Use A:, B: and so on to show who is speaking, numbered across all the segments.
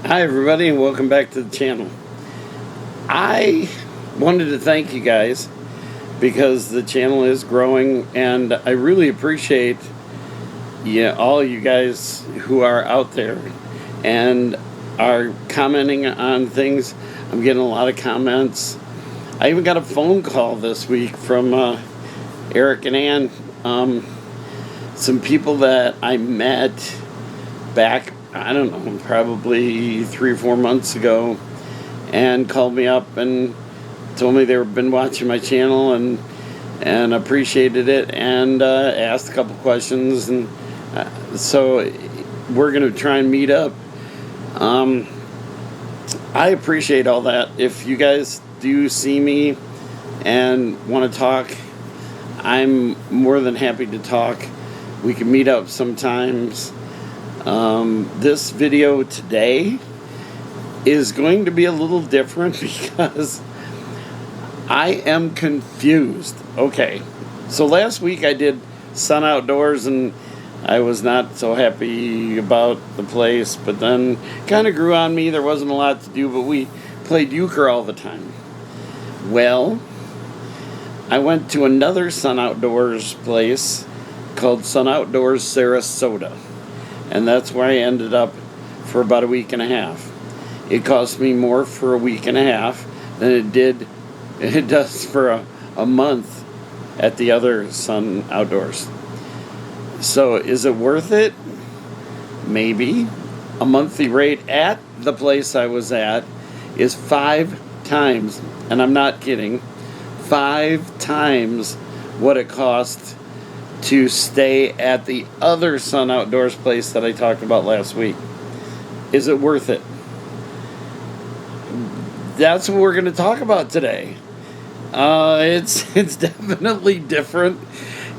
A: Hi everybody and welcome back to the channel. I wanted to thank you guys because the channel is growing and I really appreciate all you guys who are out there and are commenting on things. I'm getting a lot of comments. I even got a phone call this week from Eric and Ann, some people that I met back, I don't know, probably 3 or 4 months ago, and called me up and told me they've been watching my channel and appreciated it, and asked a couple questions, and so we're going to try and meet up. I appreciate all that. If you guys do see me and want to talk, I'm more than happy to talk. We can meet up sometimes. This video today is going to be a little different because I am confused. Okay, so last week I did Sun Outdoors and I was not so happy about the place, but then kind of grew on me. There wasn't a lot to do, but we played euchre all the time. Well, I went to another Sun Outdoors place called Sun Outdoors Sarasota. And that's where I ended up for about a week and a half. It cost me more for a week and a half than it does for a month at the other Sun Outdoors. So is it worth it? Maybe. A monthly rate at the place I was at is 5 times, and I'm not kidding, 5 times what it cost to stay at the other Sun Outdoors place that I talked about last week. Is it worth it? That's what we're going to talk about today. It's definitely different.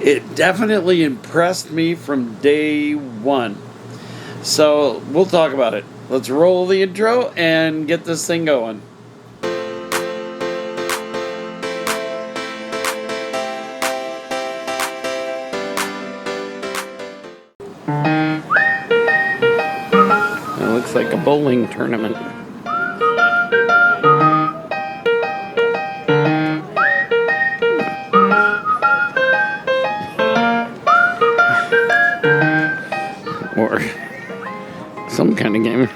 A: It definitely impressed me from day one. So we'll talk about it. Let's roll the intro and get this thing going. Looks like a bowling tournament. Or some kind of game.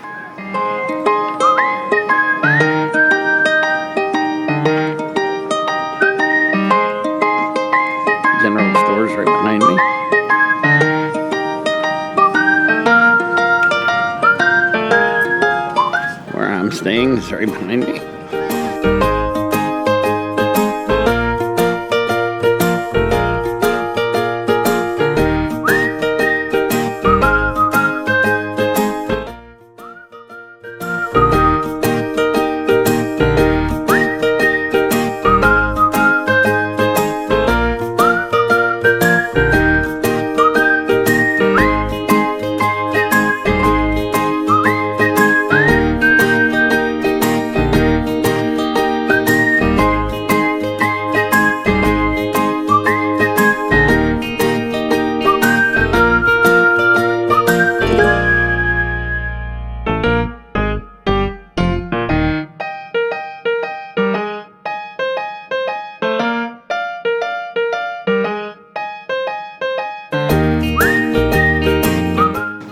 A: General store's right behind me. Staying is right behind me.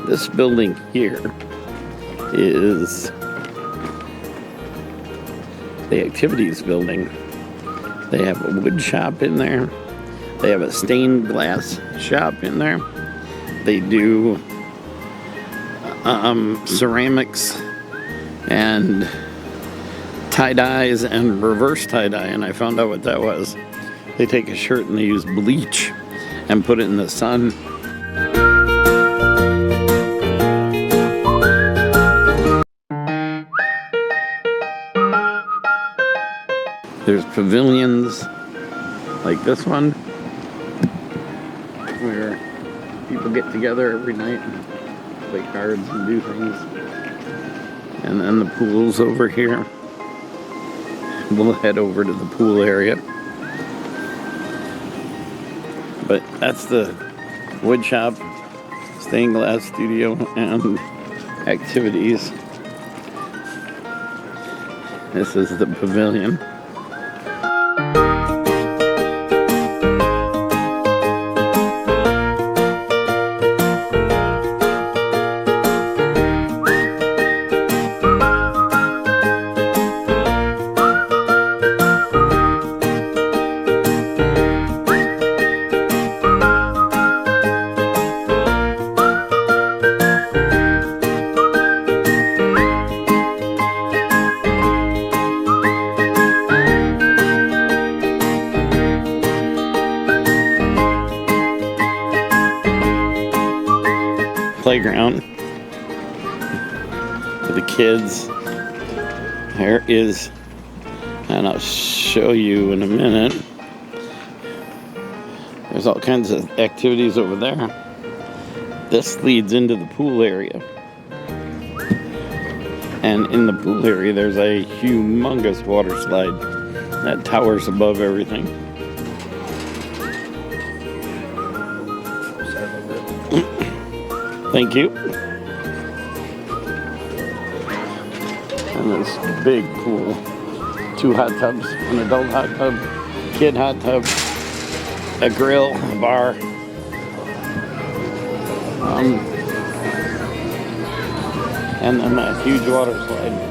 A: This building here is the activities building. They have a wood shop in there. They have a stained glass shop in there. They do ceramics and tie-dyes and reverse tie-dye, and I found out what that was. They take a shirt and they use bleach and put it in the sun. There's pavilions like this one where people get together every night and play cards and do things. And then the pool's over here. We'll head over to the pool area. But that's the wood shop, stained glass studio, and activities. This is the pavilion. Playground for the kids. There is, and I'll show you in a minute, there's all kinds of activities over there. This leads into the pool area, and in the pool area there's a humongous water slide that towers above everything. Thank you. And this big pool. 2 hot tubs, an adult hot tub, kid hot tub, a grill, a bar. And then that huge water slide.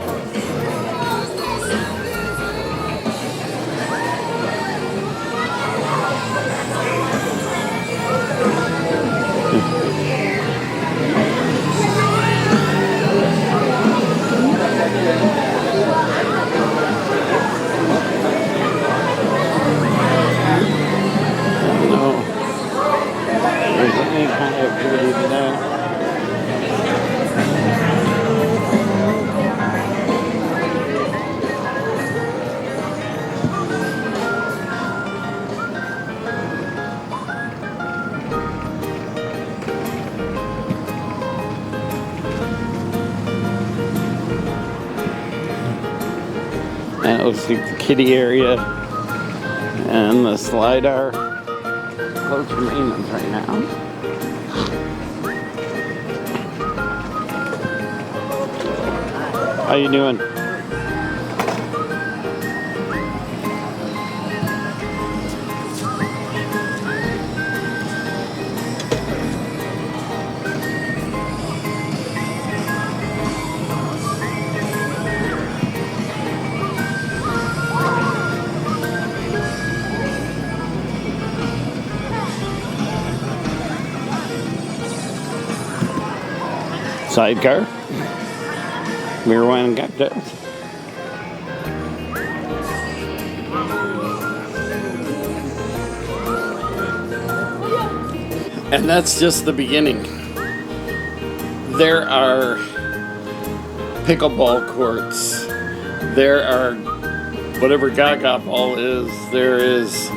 A: Any kind of activity today. And it looks like the kiddie area and the slide are closed for maintenance right now. How you doing? Sidecar. Beer, wine, and cocktails. And that's just the beginning. There are pickleball courts. There are whatever gaga ball is. There is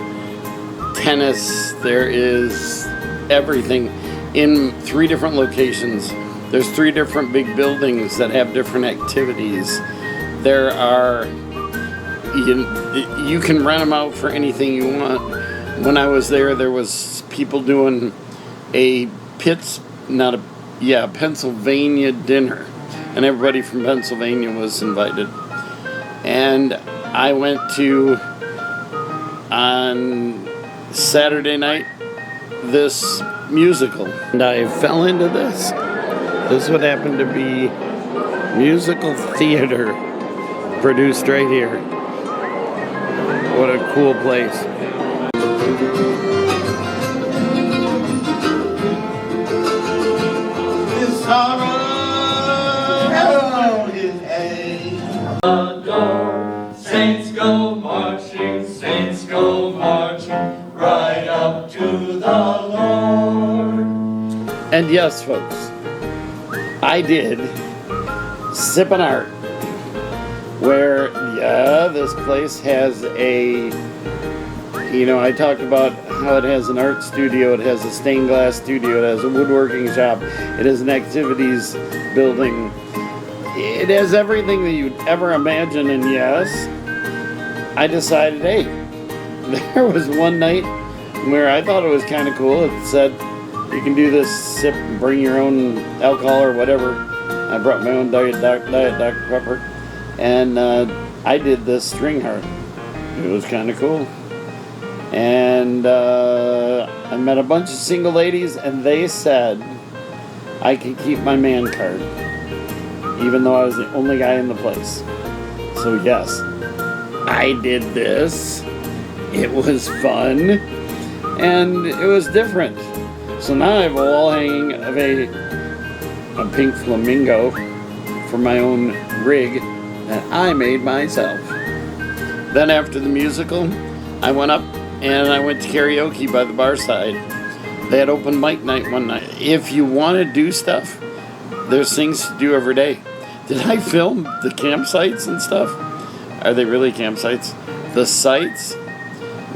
A: tennis. There is everything in 3 different locations. There's 3 different big buildings that have different activities. There are, you can rent them out for anything you want. When I was there, there was people doing a Pennsylvania dinner, and everybody from Pennsylvania was invited. And I went to, on Saturday night, this musical, and I fell into this. This would happen to be musical theater produced right here. What a cool place.
B: His sorrow is a door. Saints go marching right up to the Lord.
A: And yes, folks, I did Sippin' Art, where, this place has a, I talked about how it has an art studio, it has a stained glass studio, it has a woodworking shop, it has an activities building. It has everything that you'd ever imagine, and yes, I decided, hey, there was one night where I thought it was kind of cool. It said, you can do this, sip, bring your own alcohol or whatever. I brought my own Diet Dr. Pepper. And I did this string heart. It was kind of cool. And I met a bunch of single ladies, and they said I could keep my man card, even though I was the only guy in the place. So yes, I did this. It was fun, and it was different. So now I have a wall hanging of a pink flamingo for my own rig that I made myself. Then after the musical, I went up and I went to karaoke by the bar side. They had open mic night one night. If you want to do stuff, there's things to do every day. Did I film the campsites and stuff? Are they really campsites? The sites?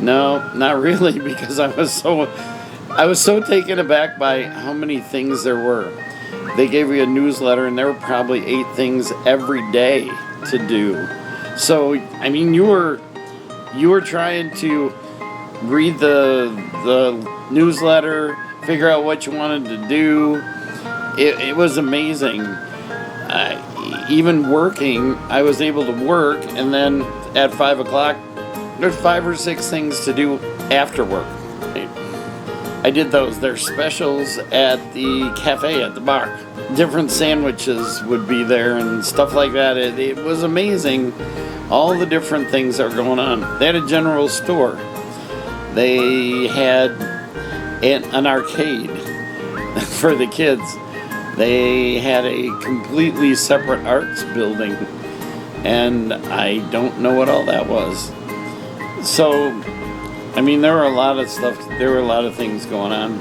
A: No, not really, because I was so taken aback by how many things there were. They gave me a newsletter, and there were probably 8 things every day to do. So, I mean, you were trying to read the newsletter, figure out what you wanted to do. It was amazing. Even working, I was able to work, and then at 5 o'clock, there's 5 or 6 things to do after work. I did those. There's specials at the cafe at the bar. Different sandwiches would be there and stuff like that. It was amazing, all the different things that were going on. They had a general store. They had an arcade for the kids. They had a completely separate arts building, and I don't know what all that was. So, I mean, there were a lot of stuff, there were a lot of things going on.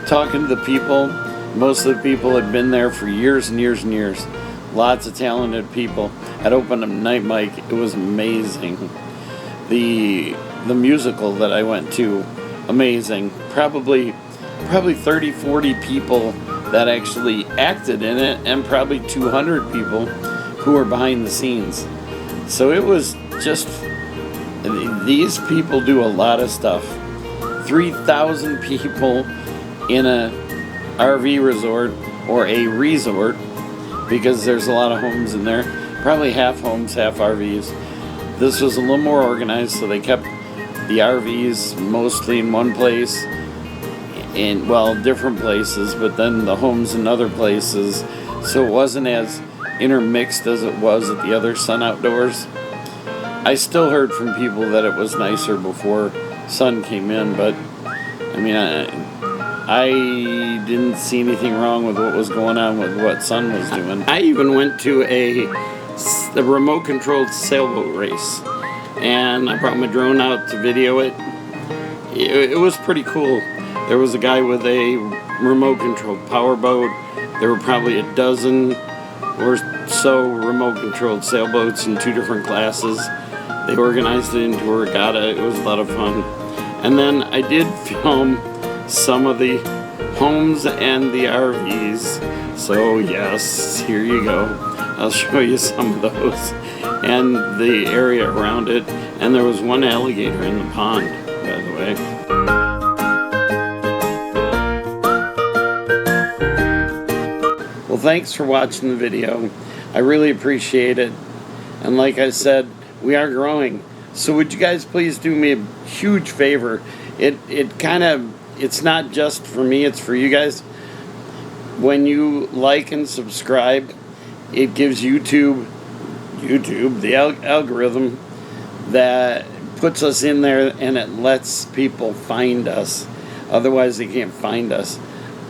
A: Talking to the people, most of the people had been there for years and years and years. Lots of talented people. I'd opened a night mic, it was amazing. The musical that I went to, amazing. Probably 30, 40 people that actually acted in it, and probably 200 people who were behind the scenes. So it was just, these people do a lot of stuff. 3,000 people in a RV resort, or a resort, because there's a lot of homes in there. Probably half homes, half RVs. This was a little more organized, so they kept the RVs mostly in one place, in, well, different places, but then the homes in other places, so it wasn't as intermixed as it was at the other Sun Outdoors. I still heard from people that it was nicer before Sun came in, but I mean, I didn't see anything wrong with what was going on with what Sun was doing. I even went to a remote-controlled sailboat race, and I brought my drone out to video it. It was pretty cool. There was a guy with a remote-controlled powerboat. There were probably a dozen or so remote-controlled sailboats in 2 different classes. They organized it into a regatta. It was a lot of fun. And then I did film some of the homes and the RVs. So yes, here you go. I'll show you some of those and the area around it. And there was one alligator in the pond, by the way. Well, thanks for watching the video. I really appreciate it. And like I said, we are growing. So would you guys please do me a huge favor? It's not just for me, it's for you guys. When you like and subscribe, it gives YouTube, the algorithm that puts us in there, and it lets people find us. Otherwise, they can't find us.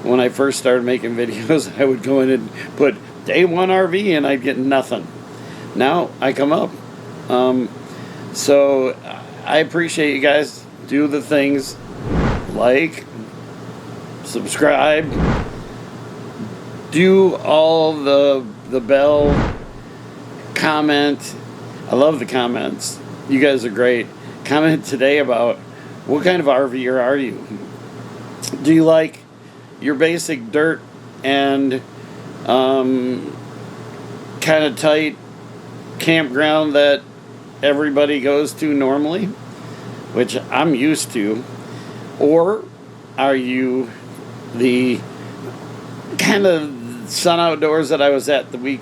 A: When I first started making videos, I would go in and put day 1 RV, and I'd get nothing. Now I come up. So I appreciate you guys. Do the things, like, subscribe, do all the bell, comment. I love the comments. You guys are great. Comment today about what kind of RVer are you? Do you like your basic dirt and kind of tight campground that everybody goes to normally, which I'm used to? Or are you the kind of Sun Outdoors that I was at the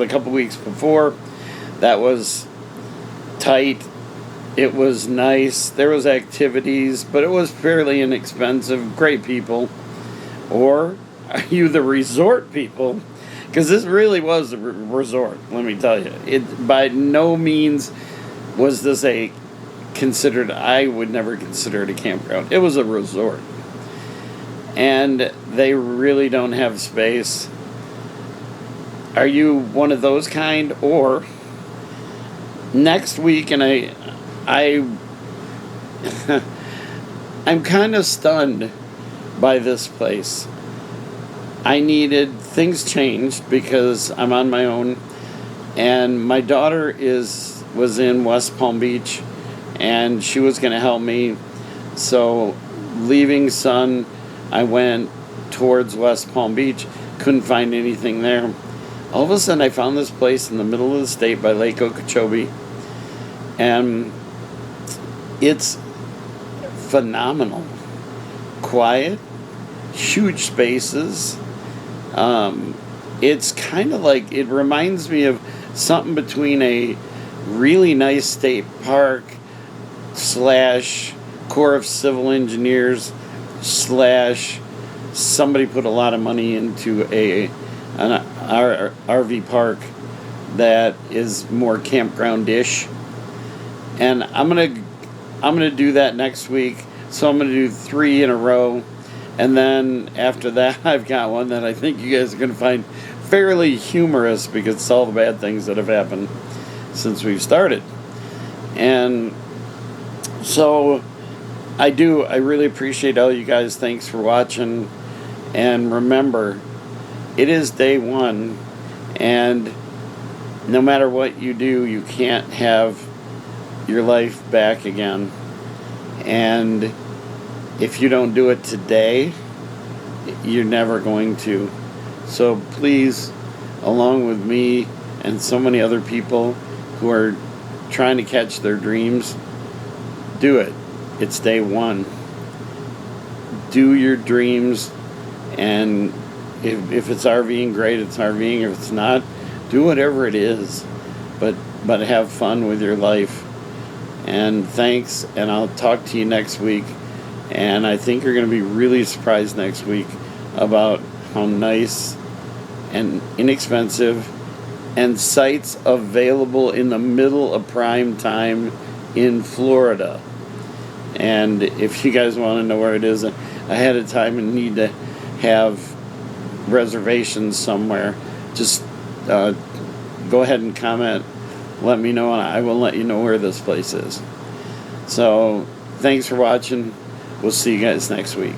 A: couple weeks before? That was tight. It was nice. There was activities, but it was fairly inexpensive. Great people. Or are you the resort people? Because this really was a resort, let me tell you. It by no means was this I would never consider it a campground. It was a resort. And they really don't have space. Are you one of those kind? Or next week, and I'm kind of stunned by this place. Things changed because I'm on my own, and my daughter was in West Palm Beach, and she was going to help me. So leaving Sun, I went towards West Palm Beach, couldn't find anything there. All of a sudden I found this place in the middle of the state by Lake Okeechobee, and it's phenomenal. Quiet, huge spaces. It's kind of like, it reminds me of something between a really nice state park / Corps of Civil Engineers / somebody put a lot of money into an RV park that is more campground-ish. And I'm gonna do that next week. So I'm gonna do 3 in a row, and then after that I've got one that I think you guys are gonna find fairly humorous because it's all the bad things that have happened since we've started. And so I really appreciate all you guys. Thanks for watching. And remember, it is day 1, and no matter what you do, you can't have your life back again. And if you don't do it today, you're never going to. So please, along with me and so many other people who are trying to catch their dreams, do it. It's day 1. Do your dreams, and if it's RVing, great, it's RVing. If it's not, do whatever it is. But have fun with your life. And thanks, and I'll talk to you next week. And I think you're going to be really surprised next week about how nice and inexpensive and sites available in the middle of prime time in Florida. And if you guys want to know where it is ahead of time and need to have reservations somewhere, just go ahead and comment. Let me know, and I will let you know where this place is. So, thanks for watching. We'll see you guys next week.